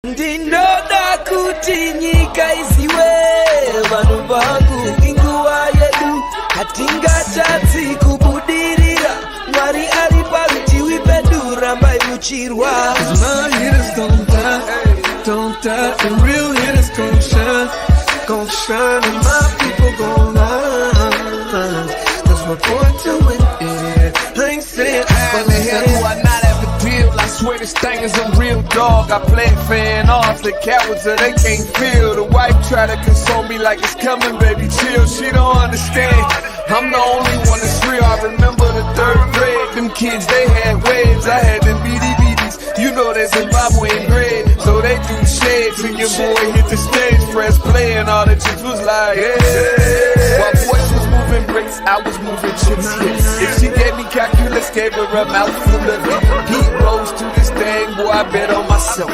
Ndinoda kuti nyika isiwe vanhu vangu inguva yedu hatingachatsi kubudirira Mwari ari parutivi pedu rambai muchirwa My hitters don't die, the real hitters gon' shine and my people gon' line. That's my point to win, yeah. I ain't saying how the hell do I not have a deal? I swear this thing is a real dog. I play it fan off, the cowards so they can't feel. The wife try to console me like it's coming, baby, chill. She don't understand. I'm the only one that's real. I remember the third grade. Them kids, they had waves. I had them BDBs. You know that Zimbabwean bread. So they do shades and your boy hit the stage. Press play and all the chicks was like, yeah. While boys was moving bricks, I was moving chips. Yeah. If she gave me calculus, gave her a mouthful of it. Heat rose to this thing, boy, I bet on myself.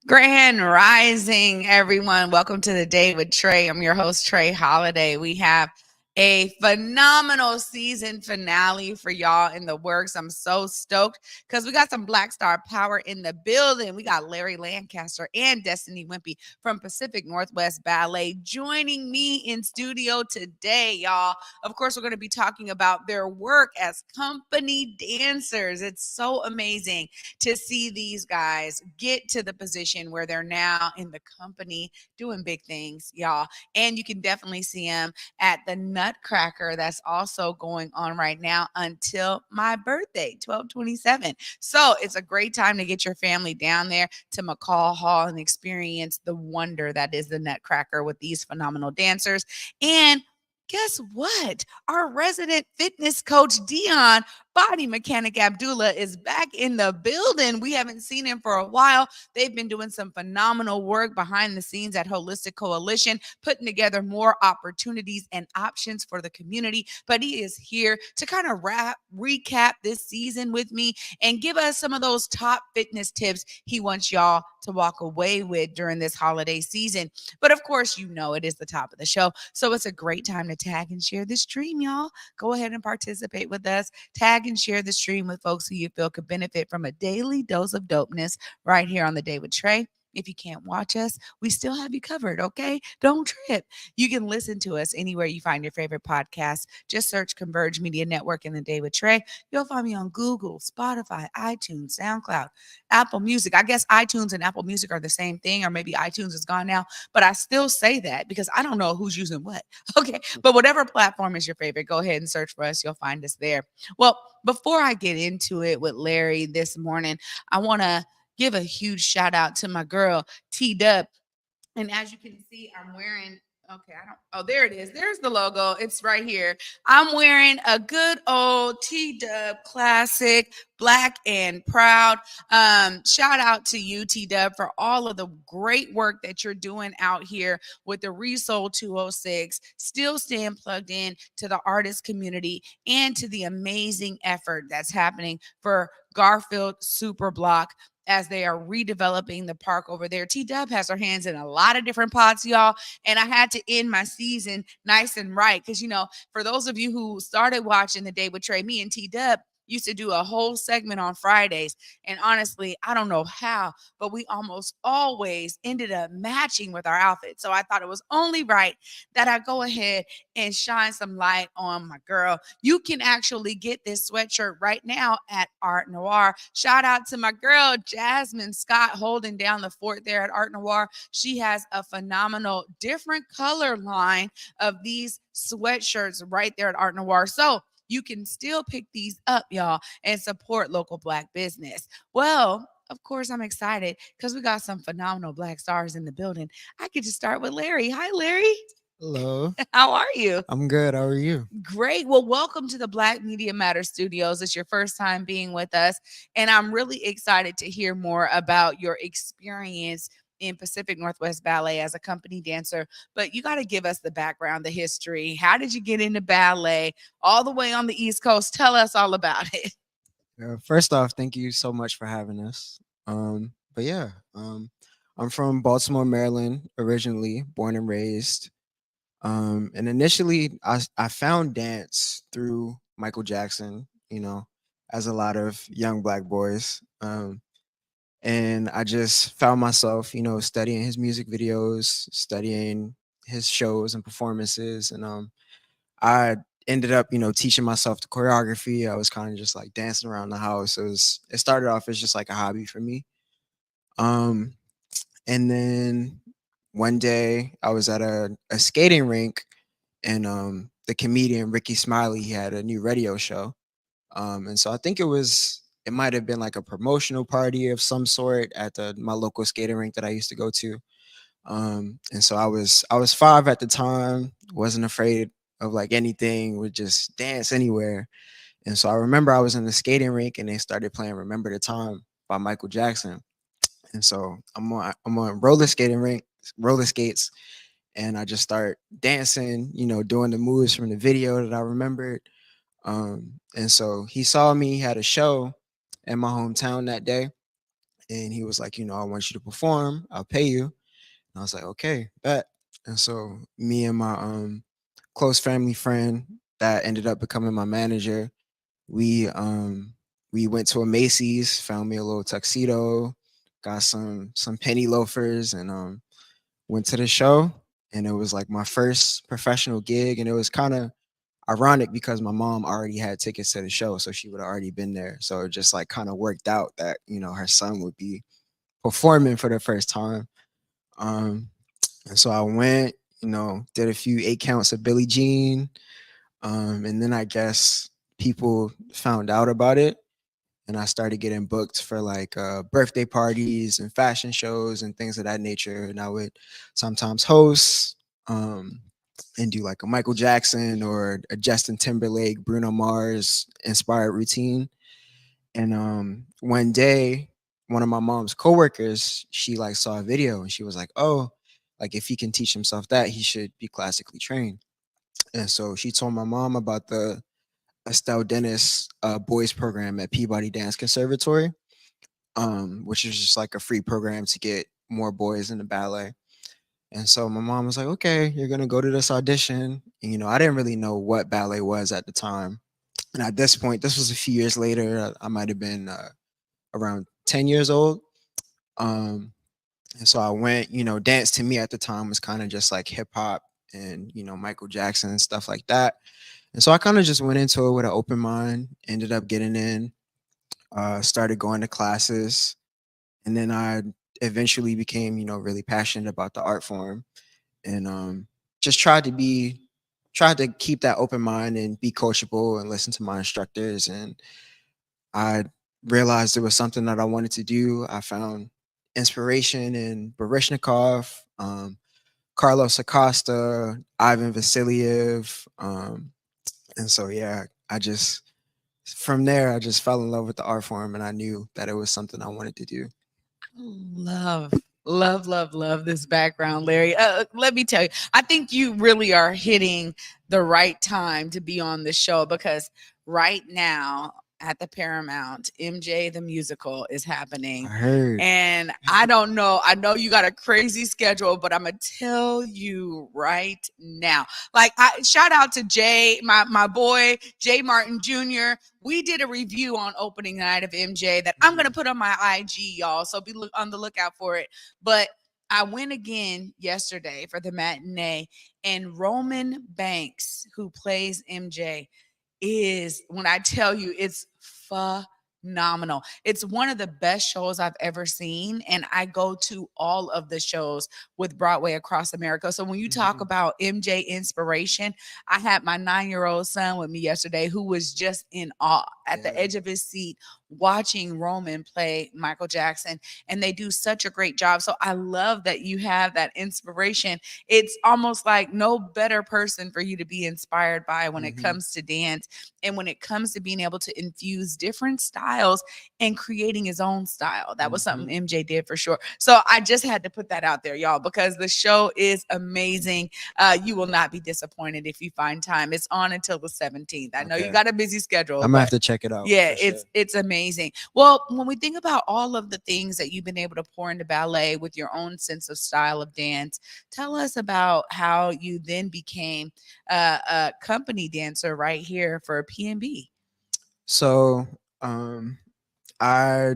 Grand Rising, everyone. Welcome to the Day with Trae. I'm your host, Trae Holiday. We have a phenomenal season finale for y'all in the works. I'm so stoked because we got some Black Star Power in the building. We got Larry Lancaster and Destiny Wimpye from Pacific Northwest Ballet joining me in studio today, y'all. Of course, we're going to be talking about their work as company dancers. It's so amazing to see these guys get to the position where they're now in the company doing big things, y'all. And you can definitely see them at the Nutcracker that's also going on right now until my birthday, 12/27. So it's a great time to get your family down there to McCall Hall and experience the wonder that is the Nutcracker with these phenomenal dancers. And guess what? Our resident fitness coach, Deon BodiMeChanik Abdullah, is back in the building. We haven't seen him for a while. They've been doing some phenomenal work behind the scenes at Holistic Coalition, putting together more opportunities and options for the community. But he is here to kind of recap this season with me and give us some of those top fitness tips he wants y'all to walk away with during this holiday season. But of course, you know it is the top of the show. So it's a great time to tag and share this stream, y'all. Go ahead and participate with us. Tag and share the stream with folks who you feel could benefit from a daily dose of dopeness right here on The Day with Trae. If you can't watch us, we still have you covered, okay? Don't trip. You can listen to us anywhere you find your favorite podcast. Just search Converge Media Network and The Day with Trae. You'll find me on Google, Spotify, iTunes, SoundCloud, Apple Music. I guess iTunes and Apple Music are the same thing, or maybe iTunes is gone now, but I still say that because I don't know who's using what, okay? But whatever platform is your favorite, go ahead and search for us. You'll find us there. Well, before I get into it with Larry this morning, I want to give a huge shout out to my girl, T-Dub. And as you can see, I'm wearing, there it is. There's the logo. It's right here. I'm wearing a good old T-Dub classic, Black and Proud. Shout out to you, T-Dub, for all of the great work that you're doing out here with the Resold 206, still staying plugged in to the artist community and to the amazing effort that's happening for Garfield Super Block as they are redeveloping the park over there. T-Dub has her hands in a lot of different pots, y'all. And I had to end my season nice and right. Because, you know, for those of you who started watching The Day with Trae, me and T-Dub used to do a whole segment on Fridays. And honestly, I don't know how, but we almost always ended up matching with our outfits. So I thought it was only right that I go ahead and shine some light on my girl. You can actually get this sweatshirt right now at Art Noir. Shout out to my girl, Jasmine Scott, holding down the fort there at Art Noir. She has a phenomenal different color line of these sweatshirts right there at Art Noir. So you can still pick these up, y'all, and support local Black business. Well, of course, I'm excited because we got some phenomenal Black stars in the building. I get to start with Larry. Hi, Larry. Hello. How are you? I'm good. How are you? Great. Well, welcome to the Black Media Matter Studios. It's your first time being with us, and I'm really excited to hear more about your experience in Pacific Northwest Ballet as a company dancer. But you got to give us the background, the history. How did you get into ballet all the way on the East Coast? Tell us all about it. First off, thank you so much for having us. I'm from Baltimore, Maryland, originally, born and raised. And initially, I found dance through Michael Jackson, you know, as a lot of young Black boys. And I just found myself, studying his music videos, studying his shows and performances. And I ended up, teaching myself the choreography. I was kind of just like dancing around the house. It started off as just like a hobby for me. Um, and then one day I was at a skating rink, and the comedian Ricky Smiley, he had a new radio show. And so I think it might have been like a promotional party of some sort at my local skating rink that I used to go to. And so I was 5 at the time, wasn't afraid of like anything, would just dance anywhere. And so I remember I was in the skating rink and they started playing Remember the Time by Michael Jackson. And so I'm on roller skates, and I just start dancing, doing the moves from the video that I remembered. And so he saw me, he had a show in my hometown that day, and he was like, I want you to perform, I'll pay you. And I was like, okay, bet. And so me and my close family friend that ended up becoming my manager, we went to a Macy's, found me a little tuxedo, got some penny loafers, and went to the show. And it was like my first professional gig, and it was kind of ironic because my mom already had tickets to the show, so she would have already been there. So it just like kind of worked out that her son would be performing for the first time. Um, and so I went, did a few 8 counts of Billie Jean, and then I guess people found out about it, and I started getting booked for like birthday parties and fashion shows and things of that nature. And I would sometimes host. And do like a Michael Jackson or a Justin Timberlake, Bruno Mars inspired routine. And one day, one of my mom's coworkers, she like saw a video and she was like, "Oh, like if he can teach himself that, he should be classically trained." And so she told my mom about the Estelle Dennis boys program at Peabody Dance Conservatory, which is just like a free program to get more boys in the ballet. And so my mom was like, "Okay, you're gonna go to this audition." And, I didn't really know what ballet was at the time. And at this point, this was a few years later. I might have been around 10 years old. Um, and so I went. Dance to me at the time was kind of just like hip hop and Michael Jackson and stuff like that. And so I kind of just went into it with an open mind. Ended up getting in. Started going to classes, and then I eventually became really passionate about the art form, and just tried to keep that open mind and be coachable and listen to my instructors. And I realized it was something that I wanted to do. I found inspiration in Barishnikov, Carlos Acosta, Ivan Vasiliev, and so yeah, I just from there I just fell in love with the art form, and I knew that it was something I wanted to do. Love, love this background, Larry. Let me tell you, I think you really are hitting the right time to be on the show because right now at the Paramount, MJ the musical is I happening. heard. And I don't know, I know you got a crazy schedule, but I'm gonna tell you right now. Like I shout out to Jay, my boy, Jay Martin Jr. We did a review on opening night of MJ that I'm gonna put on my IG, y'all. So be on the lookout for it. But I went again yesterday for the matinee, and Roman Banks, who plays MJ, is when I tell you it's phenomenal. It's one of the best shows I've ever seen. And I go to all of the shows with Broadway across America. So when you talk about MJ inspiration, I had my 9-year-old son with me yesterday who was just in awe at the Yeah. edge of his seat watching Roman play Michael Jackson. And they do such a great job. So I love that you have that inspiration. It's almost like no better person for you to be inspired by when it comes to dance and when it comes to being able to infuse different styles and creating his own style. That was something MJ did for sure. So I just had to put that out there, y'all, because the show is amazing. You will not be disappointed if you find time. It's on until the 17th. I know you Okay. got a busy schedule. I'm gonna have to check it out. Yeah, for sure. it's amazing. Well, when we think about all of the things that you've been able to pour into ballet with your own sense of style of dance, tell us about how you then became a company dancer right here for PNB. So, um, I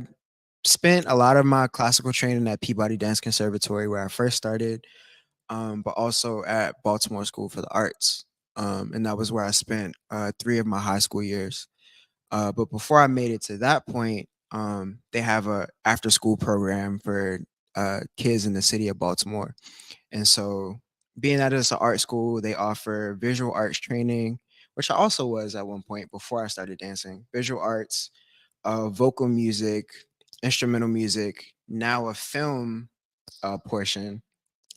spent a lot of my classical training at Peabody Dance Conservatory, where I first started, but also at Baltimore School for the Arts. And that was where I spent 3 of my high school years. But before I made it to that point, they have a after school program for kids in the city of Baltimore. And so, being that it's an art school, they offer visual arts training, which I also was at one point before I started dancing. Visual arts, vocal music, instrumental music, now a film portion,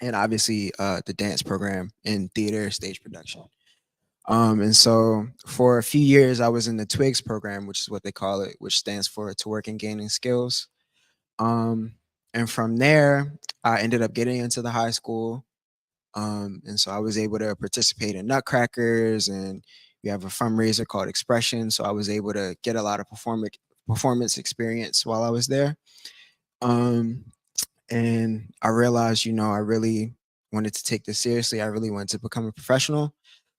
and obviously the dance program in theater stage production. And so for a few years, I was in the TWIGS program, which is what they call it, which stands for To Work and Gaining Skills. Um, and from there, I ended up getting into the high school. And so I was able to participate in Nutcrackers, and we have a fundraiser called Expression. So I was able to get a lot of performance experience while I was there. Um, and I realized, I really wanted to take this seriously. I really wanted to become a professional.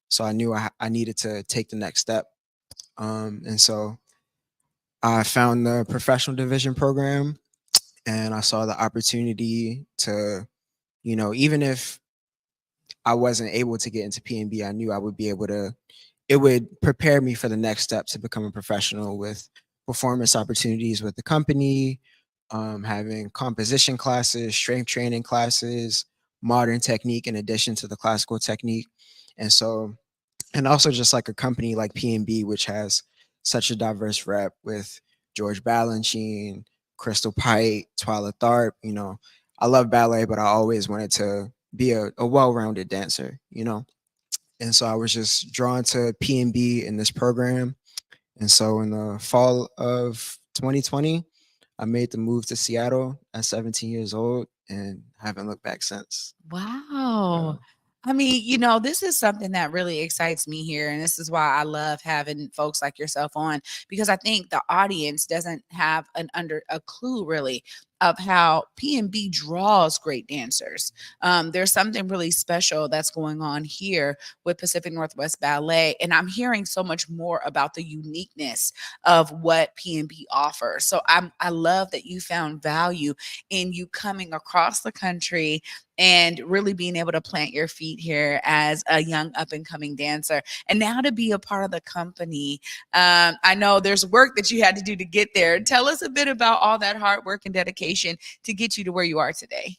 So I knew I needed to take the next step. And so I found the professional division program, and I saw the opportunity to, even if I wasn't able to get into PNB, I knew I would be able to, it would prepare me for the next step to become a professional with performance opportunities with the company, having composition classes, strength training classes, modern technique in addition to the classical technique. And so, and also just like a company like PNB, which has such a diverse rep with George Balanchine, Crystal Pite, Twyla Tharp. I love ballet, but I always wanted to be a well-rounded dancer, And so I was just drawn to PNB in this program. And so in the fall of 2020, I made the move to Seattle at 17 years old and haven't looked back since. Wow. I mean, this is something that really excites me here. And this is why I love having folks like yourself on, because I think the audience doesn't have a clue really of how P&B draws great dancers. There's something really special that's going on here with Pacific Northwest Ballet. And I'm hearing so much more about the uniqueness of what P&B offers. So I love that you found value in you coming across the country and really being able to plant your feet here as a young up and coming dancer. And now to be a part of the company. I know there's work that you had to do to get there. Tell us a bit about all that hard work and dedication to get you to where you are today.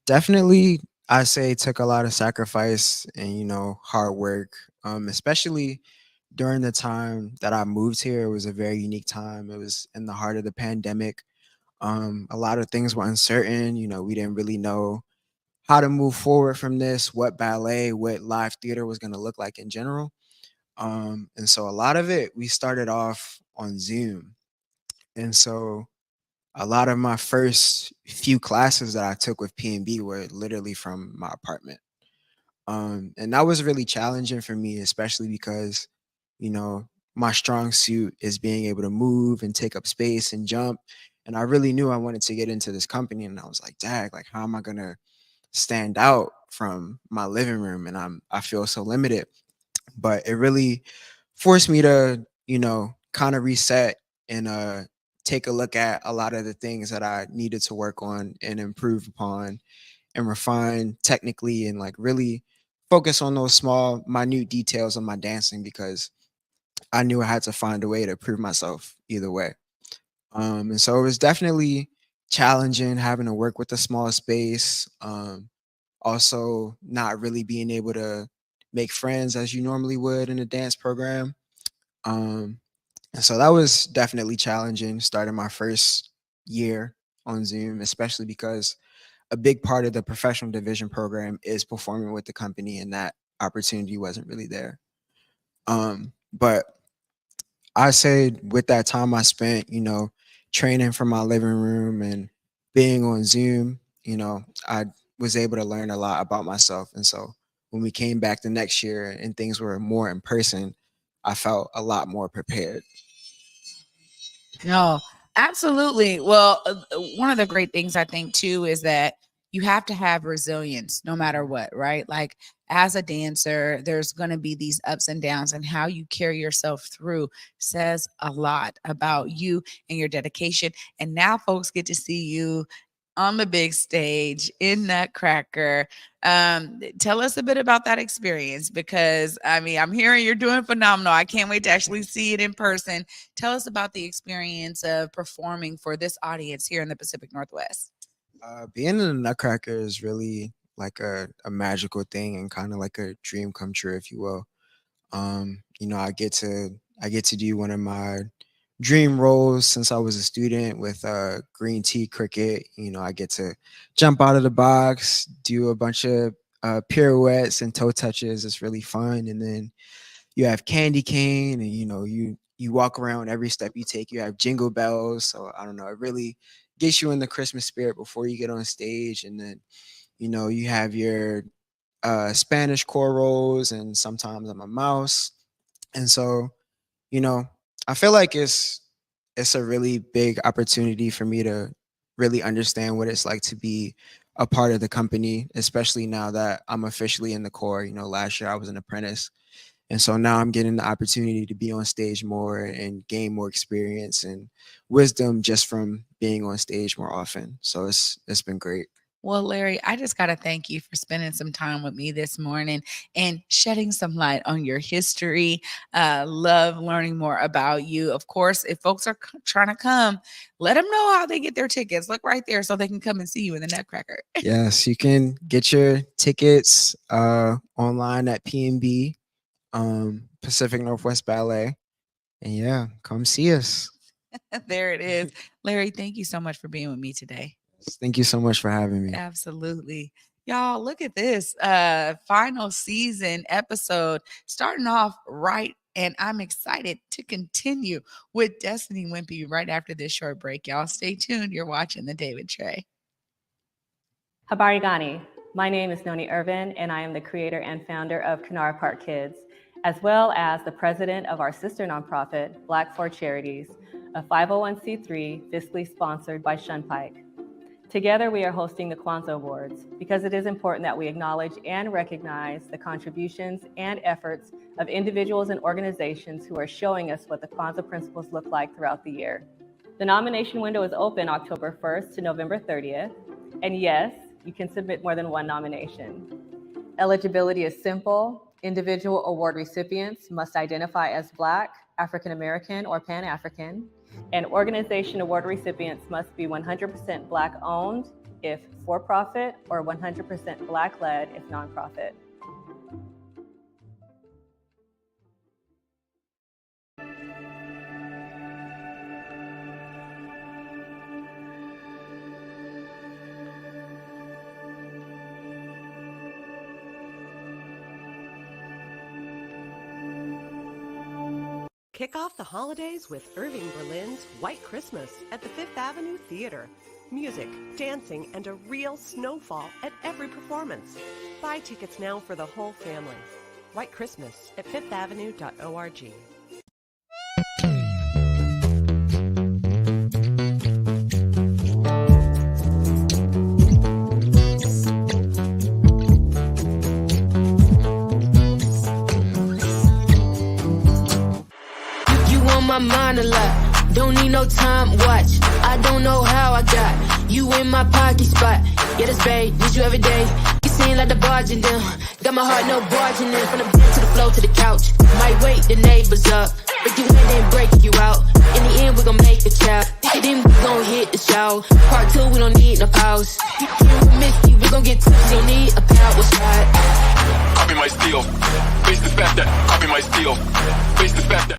Definitely, I say it took a lot of sacrifice and, hard work, especially during the time that I moved here. It was a very unique time. It was in the heart of the pandemic. A lot of things were uncertain. We didn't really know how to move forward from this, what ballet, what live theater was going to look like in general. And so a lot of it, we started off on Zoom. And so a lot of my first few classes that I took with PNB were literally from my apartment. And that was really challenging for me, especially because, you know, my strong suit is being able to move and take up space and jump. And I really knew I wanted to get into this company. And I was like, dag, like, how am I going to stand out from my living room? And I feel so limited. But it really forced me to, kind of reset and take a look at a lot of the things that I needed to work on and improve upon and refine technically, and like really focus on those small, minute details of my dancing, because I knew I had to find a way to prove myself either way. And so it was definitely challenging having to work with a small space. Also, not really being able to make friends as you normally would in a dance program. Um, and so that was definitely challenging starting my first year on Zoom, especially because a big part of the professional division program is performing with the company, and that opportunity wasn't really there. But I said with that time I spent, training from my living room and being on Zoom, I was able to learn a lot about myself. And so when we came back the next year and things were more in person, I felt a lot more prepared. No, absolutely. Well, one of the great things I think too is that you have to have resilience no matter what, right? Like as a dancer, there's going to be these ups and downs, and how you carry yourself through says a lot about you and your dedication. And now folks get to see you on the big stage in Nutcracker. Tell us a bit about that experience, because I mean, I'm hearing you're doing phenomenal. I can't wait to actually see it in person. Tell us about the experience of performing for this audience here in the Pacific Northwest. Being in the Nutcracker is really like a magical thing and kind of like a dream come true, if you will. I get to do one of my dream roles since I was a student with green tea cricket. I get to jump out of the box, do a bunch of pirouettes and toe touches. It's really fun. And then you have candy cane, and you walk around. Every step you take, you have jingle bells. So I don't know, it really gets you in the Christmas spirit before you get on stage. And then you have your Spanish chorals, and sometimes I'm a mouse. And so I feel like it's a really big opportunity for me to really understand what it's like to be a part of the company, especially now that I'm officially in the core. Last year I was an apprentice, and so now I'm getting the opportunity to be on stage more and gain more experience and wisdom just from being on stage more often. So it's been great. Well, Larry, I just got to thank you for spending some time with me this morning and shedding some light on your history. Love learning more about you. Of course, if folks are trying to come, let them know how they get their tickets. Look right there so they can come and see you in the Nutcracker. Yes, you can get your tickets online at PNB, Pacific Northwest Ballet. And yeah, come see us. There it is. Larry, thank you so much for being with me today. Thank you so much for having me. Absolutely. Y'all, look at this final season episode starting off right. And I'm excited to continue with Destiny Wimpye right after this short break. Y'all stay tuned. You're watching The Day with Trae. Habari Gani. My name is Noni Irvin, and I am the creator and founder of Kanara Park Kids, as well as the president of our sister nonprofit, Black for Charities, a 501c3 fiscally sponsored by Shunpike. Together, we are hosting the Kwanzaa Awards because it is important that we acknowledge and recognize the contributions and efforts of individuals and organizations who are showing us what the Kwanzaa principles look like throughout the year. The nomination window is open October 1st to November 30th, and yes, you can submit more than one nomination. Eligibility is simple. Individual award recipients must identify as Black, African American, or Pan-African. And organization award recipients must be 100% Black owned if for-profit, or 100% Black led if nonprofit. Kick off the holidays with Irving Berlin's White Christmas at the Fifth Avenue Theater. Music, dancing, and a real snowfall at every performance. Buy tickets now for the whole family. White Christmas at fifthavenue.org. My mind a lot, don't need no time watch. I don't know how I got you in my pocket spot. Yeah, that's babe, need you every day. You seem like the barging down, got my heart no barging in. From the bed to the floor to the couch, might wake the neighbors up, break you in then break you out. In the end we gon' make a child, then we gon' hit the show. Part 2 we don't need no pause. You can't miss me, we gon' get tipsy, don't need a power shot. Copy my steel, face the fact that copy my steel, face the fact that.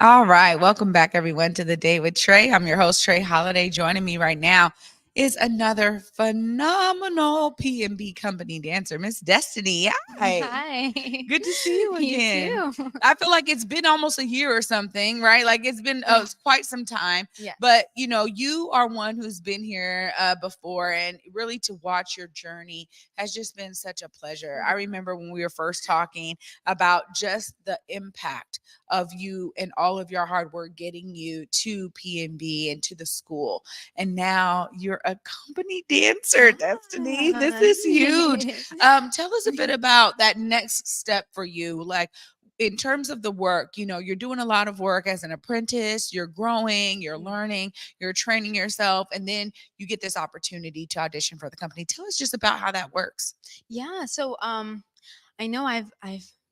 All right. Welcome back, everyone, to The Day with Trae. I'm your host, Trae Holiday. Joining me right now is another phenomenal P&B company dancer, Miss Destiny. Hi. Hi. Good to see you again. You too. I feel like it's been almost a year or something, right? Like it's been quite some time. Yeah. But you are one who's been here before, and really to watch your journey has just been such a pleasure. I remember when we were first talking about just the impact of you and all of your hard work getting you to PNB and to the school. And now you're a company dancer, Destiny. This is huge. Tell us a bit about that next step for you. Like, in terms of the work, you're doing a lot of work as an apprentice, you're growing, you're learning, you're training yourself, and then you get this opportunity to audition for the company. Tell us just about how that works. Yeah. So I know I've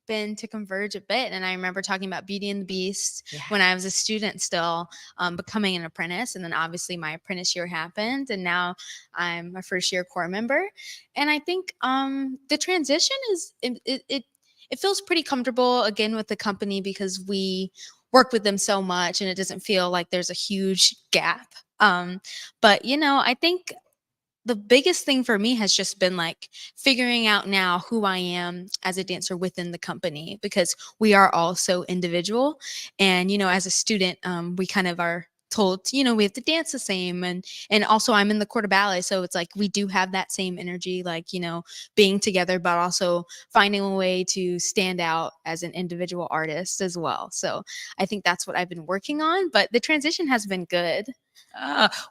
been to Converge a bit, and I remember talking about Beauty and the Beast when I was a student still, becoming an apprentice, and then obviously my apprentice year happened, and now I'm a first year core member. And I think the transition is it feels pretty comfortable again with the company because we work with them so much, and it doesn't feel like there's a huge gap. But I think the biggest thing for me has just been like figuring out now who I am as a dancer within the company, because we are all so individual. And, as a student, we kind of are told, we have to dance the same. And also I'm in the corps de ballet. So it's like, we do have that same energy, like, being together, but also finding a way to stand out as an individual artist as well. So I think that's what I've been working on, but the transition has been good.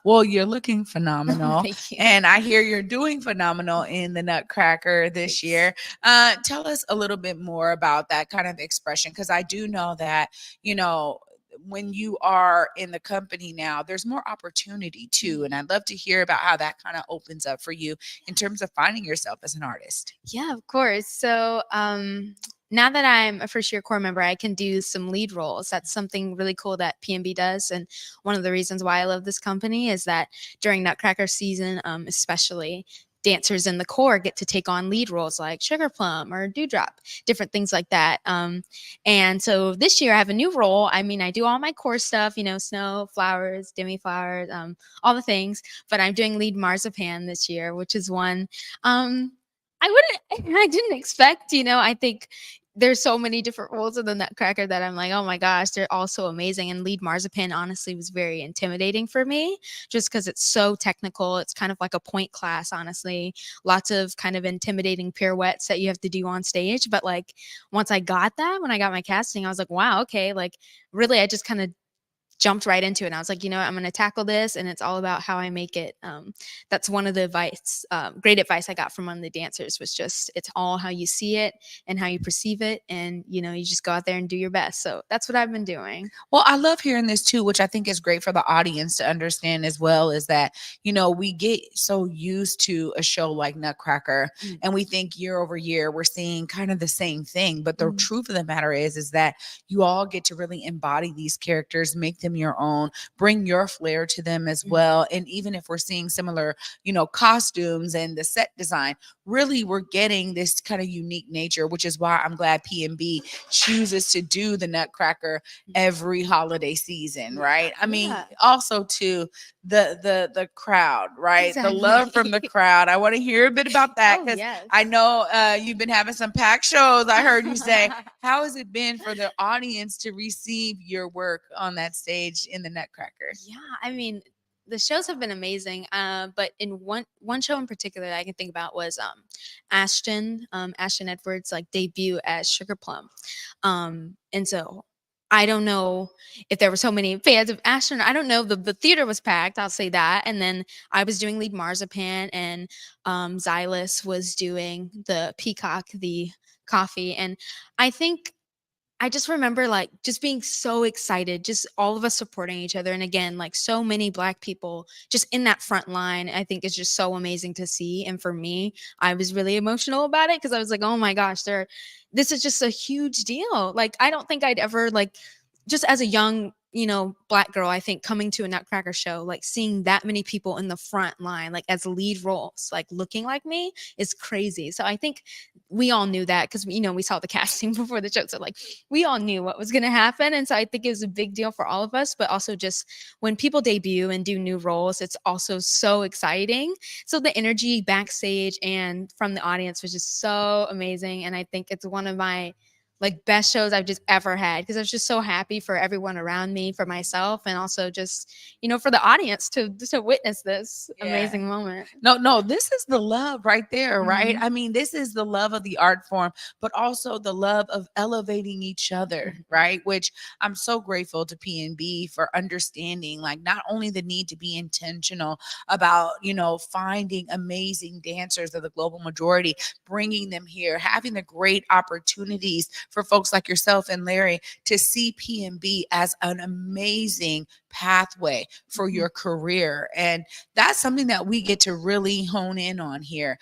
Well, you're looking phenomenal. Thank you. And I hear you're doing phenomenal in the Nutcracker this year. Tell us a little bit more about that kind of expression, because I do know that, when you are in the company now, there's more opportunity too. And I'd love to hear about how that kind of opens up for you in terms of finding yourself as an artist. Yeah, of course. So now that I'm a first year core member, I can do some lead roles. That's something really cool that PNB does. And one of the reasons why I love this company is that during Nutcracker season, especially, dancers in the core get to take on lead roles like Sugar Plum or Dewdrop, different things like that. And so this year I have a new role. I mean, I do all my core stuff, snow, flowers, demi flowers, all the things, but I'm doing lead Marzipan this year, which is one I didn't expect, I think there's so many different roles in the Nutcracker that I'm like, oh my gosh, they're all so amazing. And lead Marzipan honestly was very intimidating for me just because it's so technical. It's kind of like a point class, honestly. Lots of kind of intimidating pirouettes that you have to do on stage. But like once I got that, when I got my casting, I was like, wow, okay. Like really, I just kind of jumped right into it. And I was like, I'm going to tackle this. And it's all about how I make it. That's one of the great advice I got from one of the dancers was just, it's all how you see it and how you perceive it. And, you just go out there and do your best. So that's what I've been doing. Well, I love hearing this too, which I think is great for the audience to understand as well, is that, we get so used to a show like Nutcracker and we think year over year, we're seeing kind of the same thing. But the truth of the matter is that you all get to really embody these characters, make them your own, bring your flair to them as well. And even if we're seeing similar, costumes and the set design, really we're getting this kind of unique nature, which is why I'm glad PNB chooses to do the Nutcracker every holiday season, right? I mean, also to the crowd, right? Exactly. The love from the crowd. I want to hear a bit about that because yes. I know you've been having some packed shows. I heard you say, how has it been for the audience to receive your work on that stage in the Nutcracker? Yeah, I mean, the shows have been amazing. But in one show in particular that I can think about was Ashton Edwards' like debut as Sugar Plum. And so I don't know if there were so many fans of Ashton. I don't know. The theater was packed. I'll say that. And then I was doing lead Marzipan, and Xylus was doing the Peacock, the coffee. And I think I just remember like just being so excited, just all of us supporting each other. And again, like so many Black people just in that front line, I think is just so amazing to see. And for me, I was really emotional about it because I was like, oh my gosh, this is just a huge deal. Like, I don't think I'd ever just as a young Black girl, I think, coming to a Nutcracker show, like seeing that many people in the front line, like as lead roles, like looking like me is crazy. So I think we all knew that because, we saw the casting before the show. So like we all knew what was going to happen. And so I think it was a big deal for all of us, but also just when people debut and do new roles, it's also so exciting. So the energy backstage and from the audience was just so amazing. And I think it's one of my best shows I've just ever had, because I was just so happy for everyone around me, for myself, and also just, for the audience to witness this amazing moment. No, this is the love right there, right? Mhm. I mean, this is the love of the art form, but also the love of elevating each other, right? Which I'm so grateful to PNB for understanding, like not only the need to be intentional about, finding amazing dancers of the global majority, bringing them here, having the great opportunities for folks like yourself and Larry to see PNB as an amazing pathway for your career. And that's something that we get to really hone in on here.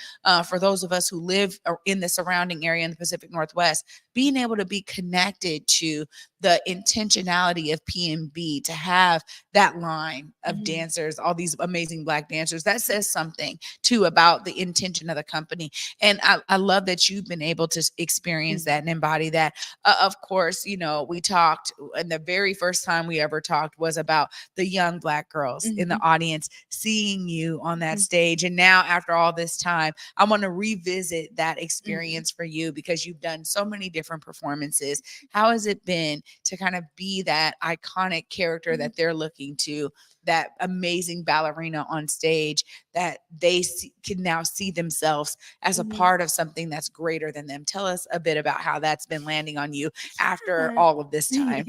For those of us who live in the surrounding area in the Pacific Northwest, being able to be connected to the intentionality of PNB, to have that line of dancers, all these amazing Black dancers, that says something too about the intention of the company. And I love that you've been able to experience that and embody that. Of course, we talked, and the very first time we ever talked was about the young Black girls in the audience seeing you on that stage. And now after all this time, I want to revisit that experience for you, because you've done so many different performances. How has it been to kind of be that iconic character that they're looking to, that amazing ballerina on stage, that they can now see themselves as a part of something that's greater than them? Tell us a bit about how that's been landing on you after all of this time.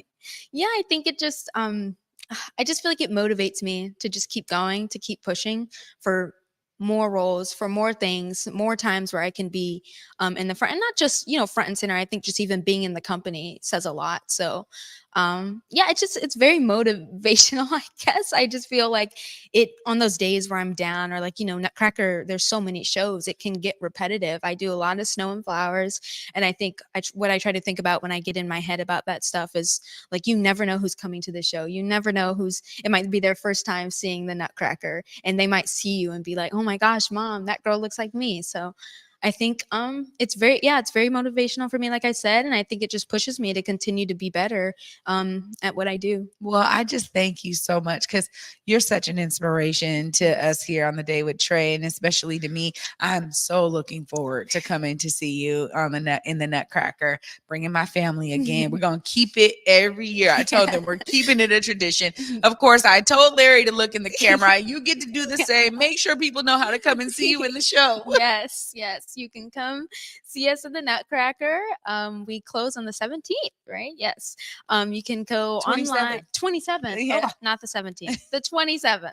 Yeah, I think it just, I just feel like it motivates me to just keep going, to keep pushing for more roles, for more things, more times where I can be in the front, and not just, front and center. I think just even being in the company says a lot. So yeah, it's very motivational, I guess. I just feel like it on those days where I'm down, or like, Nutcracker, there's so many shows, it can get repetitive. I do a lot of Snow and Flowers. And I think what I try to think about when I get in my head about that stuff is like, you never know who's coming to the show. You never know it might be their first time seeing the Nutcracker, and they might see you and be like, oh my gosh, Mom, that girl looks like me. So I think it's very motivational for me, like I said, and I think it just pushes me to continue to be better at what I do. Well, I just thank you so much, because you're such an inspiration to us here on The Day with Trae, and especially to me. I'm so looking forward to coming to see you in the Nutcracker, bringing my family again. We're going to keep it every year. I told them we're keeping it a tradition. Of course, I told Larry to look in the camera. You get to do the same. Make sure people know how to come and see you in the show. Yes. You can come see us at the Nutcracker. We close on the 17th, right? Yes. You can go 27th. online. 27th. Yeah. Oh, not the 17th. The 27th.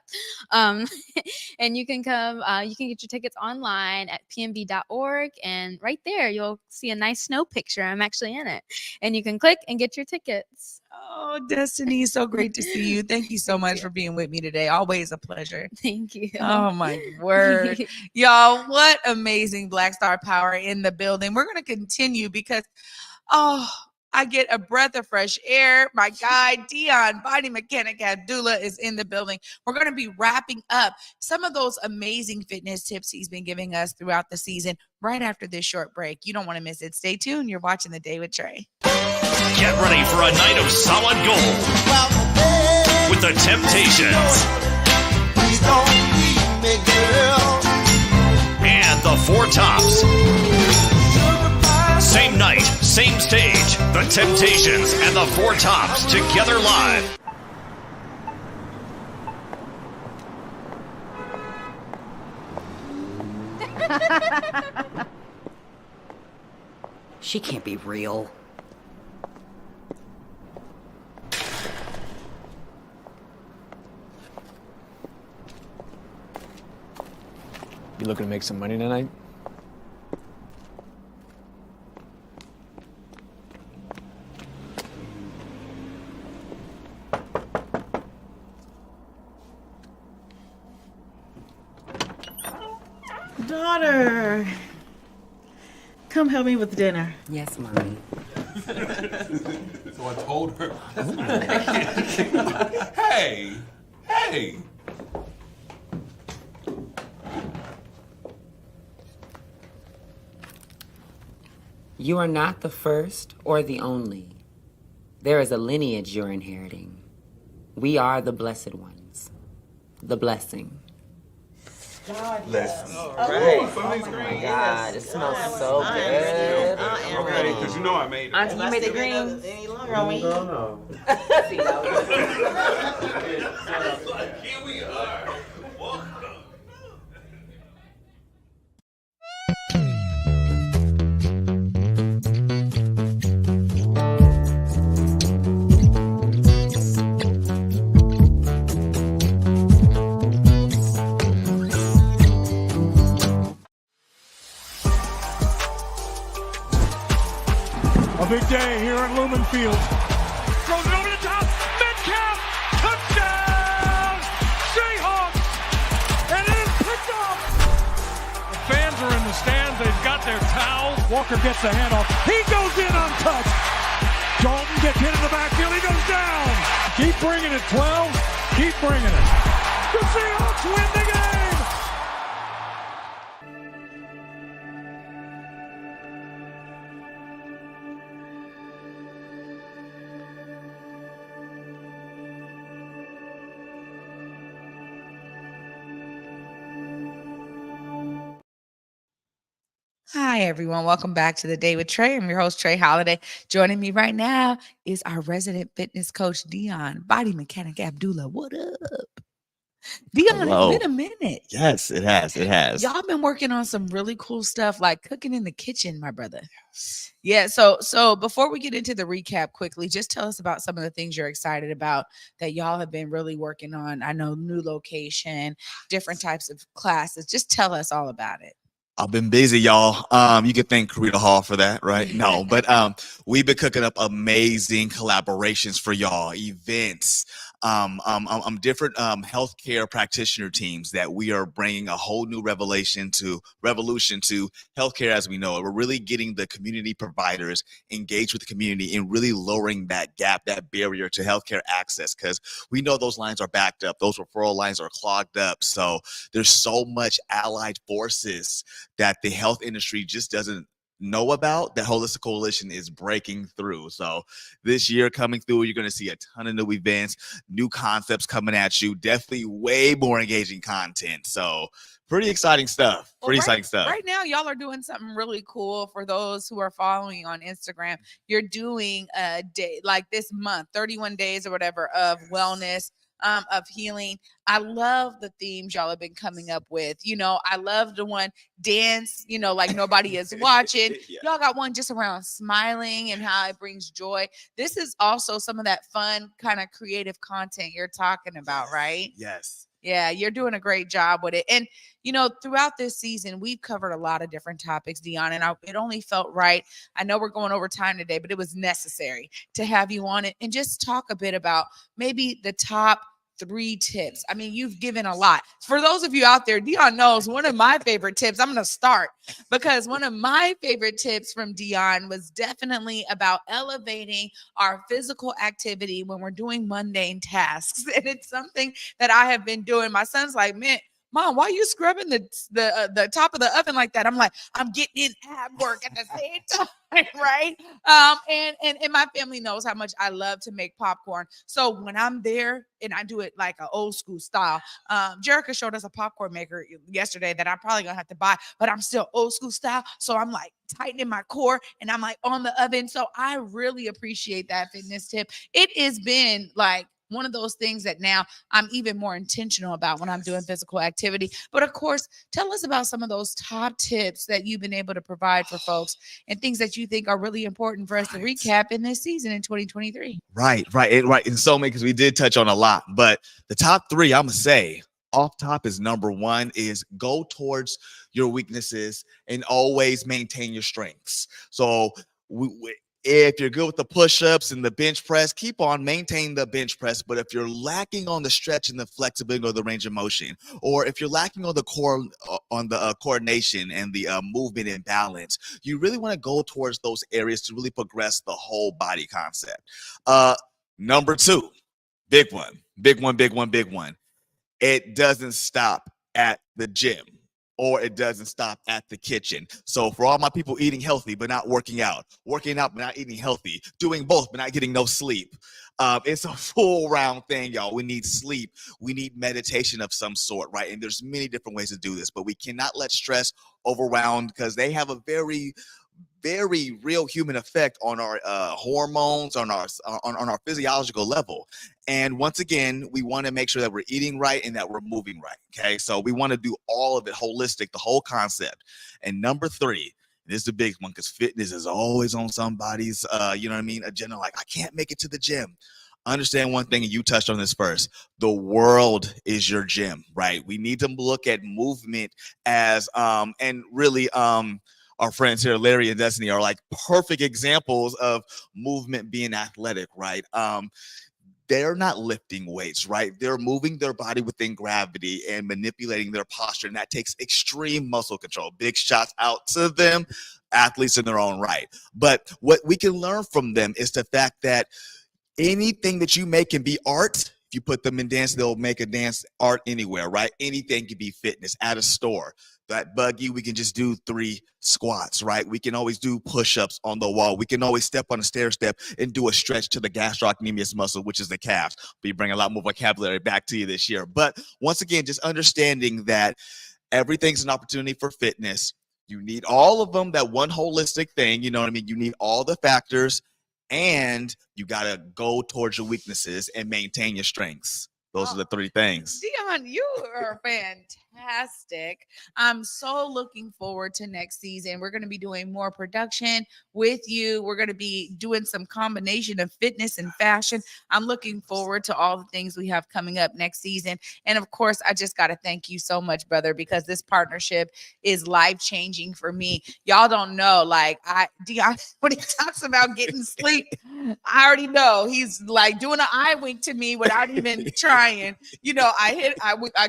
And you can come. You can get your tickets online at pnb.org, and right there you'll see a nice snow picture. I'm actually in it, and you can click and get your tickets. Oh, Destiny, so great to see you. Thank you so much for being with me today. Always a pleasure. Thank you. Oh my word. Y'all, what amazing Black Star Power in the building. We're going to continue because, I get a breath of fresh air. My guy, Deon BodiMeChanik Abdullah, is in the building. We're going to be wrapping up some of those amazing fitness tips he's been giving us throughout the season right after this short break. You don't want to miss it. Stay tuned. You're watching The Day with Trae. Get ready for a night of solid gold with the Temptations and the Four Tops. Same night, same stage. The Temptations and the Four Tops together live. She can't be real. You looking to make some money tonight? Daughter, come help me with dinner. Yes, Mommy. So I told her. Hey. You are not the first or the only. There is a lineage you're inheriting. We are the blessed ones. The blessing. Bless. All right. Oh my God, it smells so good. I'm ready because you know I made it. Auntie, you made the greens. Any longer on me? No. Here we are. A big day here at Lumen Field. Throws it over the top. Metcalf. Touchdown. Seahawks. And it is picked off. The fans are in the stands. They've got their towels. Walker gets the handoff. He goes in untouched. Dalton gets hit in the backfield. He goes down. Keep bringing it, 12. Keep bringing it. The Seahawks win the game. Hi, everyone. Welcome back to the Day with Trae. I'm your host, Trae Holiday. Joining me right now is our resident fitness coach, Deon BodiMeChanik Abdullah. What up? Deon, Hello. It's been a minute. Yes, it has. It has. Y'all been working on some really cool stuff like cooking in the kitchen, my brother. Yeah. So before we get into the recap quickly, just tell us about some of the things you're excited about that y'all have been really working on. I know new location, different types of classes. Just tell us all about it. I've been busy, y'all. You can thank Karita Hall for that, right? No, but we've been cooking up amazing collaborations for y'all, events, different healthcare practitioner teams that we are bringing a whole new revolution to healthcare as we know it. We're really getting the community providers engaged with the community and really lowering that gap, that barrier to healthcare access, because we know those lines are backed up. Those referral lines are clogged up. So there's so much allied forces that the health industry just doesn't know about, that Holistic Coalition is breaking through. So this year coming through, you're going to see a ton of new events, new concepts coming at you, definitely way more engaging content. So pretty exciting stuff. Exciting stuff. Right now, y'all are doing something really cool for those who are following on Instagram. You're doing a day like this month, 31 days or whatever of wellness, of healing. I love the themes y'all have been coming up with. You know, I love the one dance, you know, like nobody is watching. Yeah. Y'all got one just around smiling and how it brings joy. This is also some of that fun kind of creative content you're talking about, right? Yes. Yeah, you're doing a great job with it. And, you know, throughout this season, we've covered a lot of different topics, Deon, and it only felt right. I know we're going over time today, but it was necessary to have you on it and just talk a bit about maybe the top 3 tips. I mean, you've given a lot. For those of you out there, Deon knows one of my favorite tips. I'm going to start because one of my favorite tips from Deon was definitely about elevating our physical activity when we're doing mundane tasks. And it's something that I have been doing. My son's like, man, Mom, why are you scrubbing the top of the oven like that? I'm like, I'm getting in ab work at the same time, right? And my family knows how much I love to make popcorn. So when I'm there and I do it like an old school style, Jerica showed us a popcorn maker yesterday that I'm probably gonna have to buy, but I'm still old school style. So I'm like tightening my core and I'm like on the oven. So I really appreciate that fitness tip. It has been like one of those things that now I'm even more intentional about when I'm doing physical activity. But of course, tell us about some of those top tips that you've been able to provide for folks and things that you think are really important for us to recap in this season in 2023. Right. And so many, because we did touch on a lot, but the top 3, I'm going to say off top is number 1 is go towards your weaknesses and always maintain your strengths. So If you're good with the push-ups and the bench press, keep on maintaining the bench press. But if you're lacking on the stretch and the flexibility or the range of motion, or if you're lacking on the coordination and the movement and balance, you really want to go towards those areas to really progress the whole body concept. Number 2, big one. It doesn't stop at the gym, or it doesn't stop at the kitchen. So for all my people eating healthy but not working out but not eating healthy, doing both but not getting no sleep, it's a full round thing, y'all. We need sleep. We need meditation of some sort, right? And there's many different ways to do this, but we cannot let stress overwhelm, because they have a very real human effect on our hormones, on our physiological level. And once again, we want to make sure that we're eating right and that we're moving right. Okay, so we want to do all of it holistic, the whole concept. And number 3, this is the big one, because fitness is always on somebody's agenda. Like, I can't make it to the gym. Understand one thing, and you touched on this first: the world is your gym, right? We need to look at movement as and really our friends here, Larry and Destiny, are like perfect examples of movement being athletic, right? They're not lifting weights, right? They're moving their body within gravity and manipulating their posture, and that takes extreme muscle control. Big shots out to them, athletes in their own right. But what we can learn from them is the fact that anything that you make can be art. If you put them in dance, they'll make a dance art anywhere, right? Anything can be fitness at a store. That buggy, we can just do 3 squats, right? We can always do push-ups on the wall. We can always step on a stair step and do a stretch to the gastrocnemius muscle, which is the calves. We bring a lot more vocabulary back to you this year. But once again, just understanding that everything's an opportunity for fitness. You need all of them, that one holistic thing, you know what I mean? You need all the factors, and you got to go towards your weaknesses and maintain your strengths. Those are the 3 things. Deon, you are fantastic. I'm so looking forward to next season. We're going to be doing more production with you. We're going to be doing some combination of fitness and fashion. I'm looking forward to all the things we have coming up next season. And of course, I just got to thank you so much, brother, because this partnership is life-changing for me. Y'all don't know, like, Deon, when he talks about getting sleep, I already know he's like doing an eye wink to me without even trying. You know, I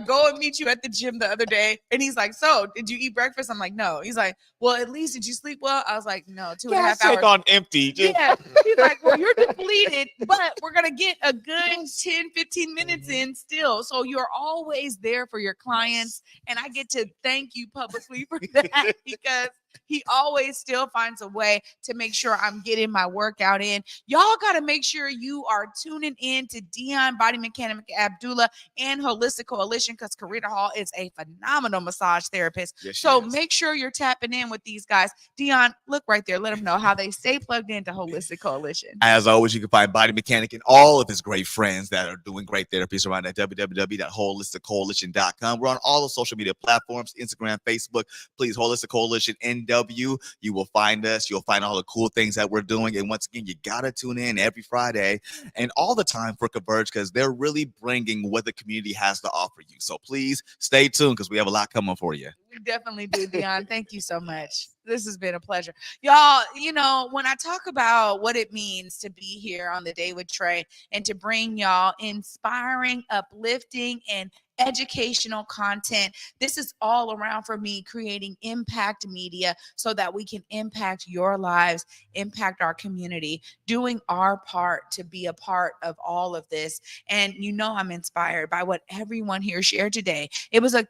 go and meet you at the gym the other day, and he's like, "So, did you eat breakfast?" I'm like, "No." He's like, "Well, at least did you sleep well?" I was like, "No, 2.5 hours on empty." Yeah. He's like, "Well, you're depleted, but we're gonna get a good 10-15 minutes in still. So you're always there for your clients." And I get to thank you publicly for that, because he always still finds a way to make sure I'm getting my workout in. Y'all got to make sure you are tuning in to Deon BodiMeChanik Abdullah and Holistic Coalition, because Karita Hall is a phenomenal massage therapist. Yes, so make sure you're tapping in with these guys. Deon, look right there. Let them know how they stay plugged into Holistic Coalition. As always, you can find Body Mechanic and all of his great friends that are doing great therapies around at www.holisticcoalition.com. We're on all the social media platforms, Instagram, Facebook. Please, Holistic Coalition NW. You will find us. You'll find all the cool things that we're doing. And once again, you got to tune in every Friday and all the time for Converge, because they're really bringing what the community has to offer you. So please stay tuned, because we have a lot coming for you. We definitely do, Deon. Thank you so much. This has been a pleasure. Y'all, you know, when I talk about what it means to be here on The Day with Trae and to bring y'all inspiring, uplifting, and educational content, this is all around for me creating impact media so that we can impact your lives, impact our community, doing our part to be a part of all of this. And you know, I'm inspired by what everyone here shared today. It was a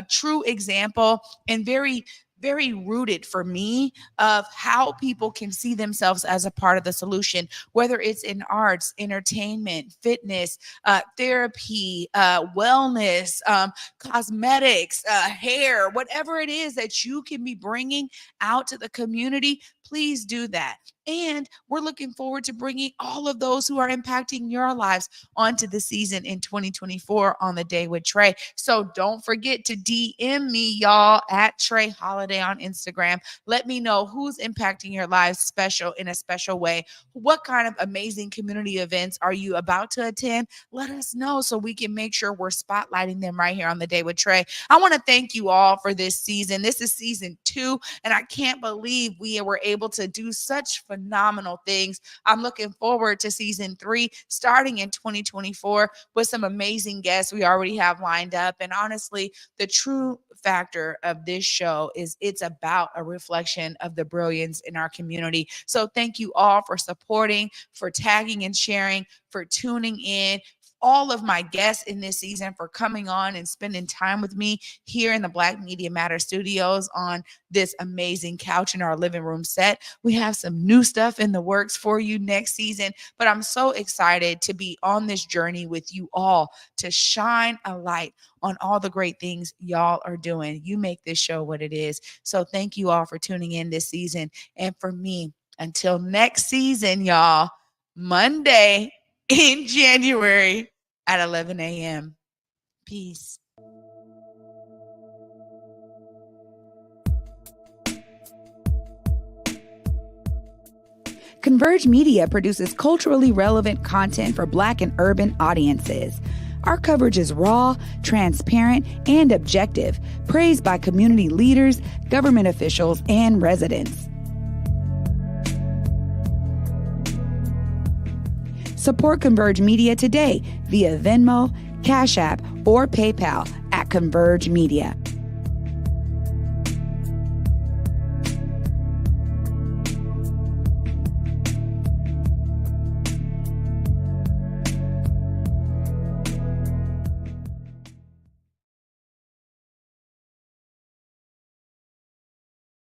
true example and very rooted for me of how people can see themselves as a part of the solution, whether it's in arts, entertainment, fitness, therapy, wellness, cosmetics, hair, whatever it is that you can be bringing out to the community. Please do that. And we're looking forward to bringing all of those who are impacting your lives onto the season in 2024 on The Day with Trae. So don't forget to DM me, y'all, at Trae Holiday on Instagram. Let me know who's impacting your lives in a special way. What kind of amazing community events are you about to attend? Let us know so we can make sure we're spotlighting them right here on The Day with Trae. I want to thank you all for this season. This is season 2, and I can't believe we were able to do such phenomenal things. I'm looking forward to season 3 starting in 2024 with some amazing guests we already have lined up. And honestly, the true factor of this show is it's about a reflection of the brilliance in our community. So thank you all for supporting, for tagging and sharing, for tuning in, all of my guests in this season for coming on and spending time with me here in the Black Media Matter studios on this amazing couch in our living room set. We have some new stuff in the works for you next season, but I'm so excited to be on this journey with you all to shine a light on all the great things y'all are doing. You make this show what it is. So thank you all for tuning in this season. And for me, until next season, y'all, Monday in January at 11 a.m. Peace. Converge Media produces culturally relevant content for Black and urban audiences. Our coverage is raw, transparent, and objective, praised by community leaders, government officials, and residents. Support Converge Media today via Venmo, Cash App, or PayPal at Converge Media.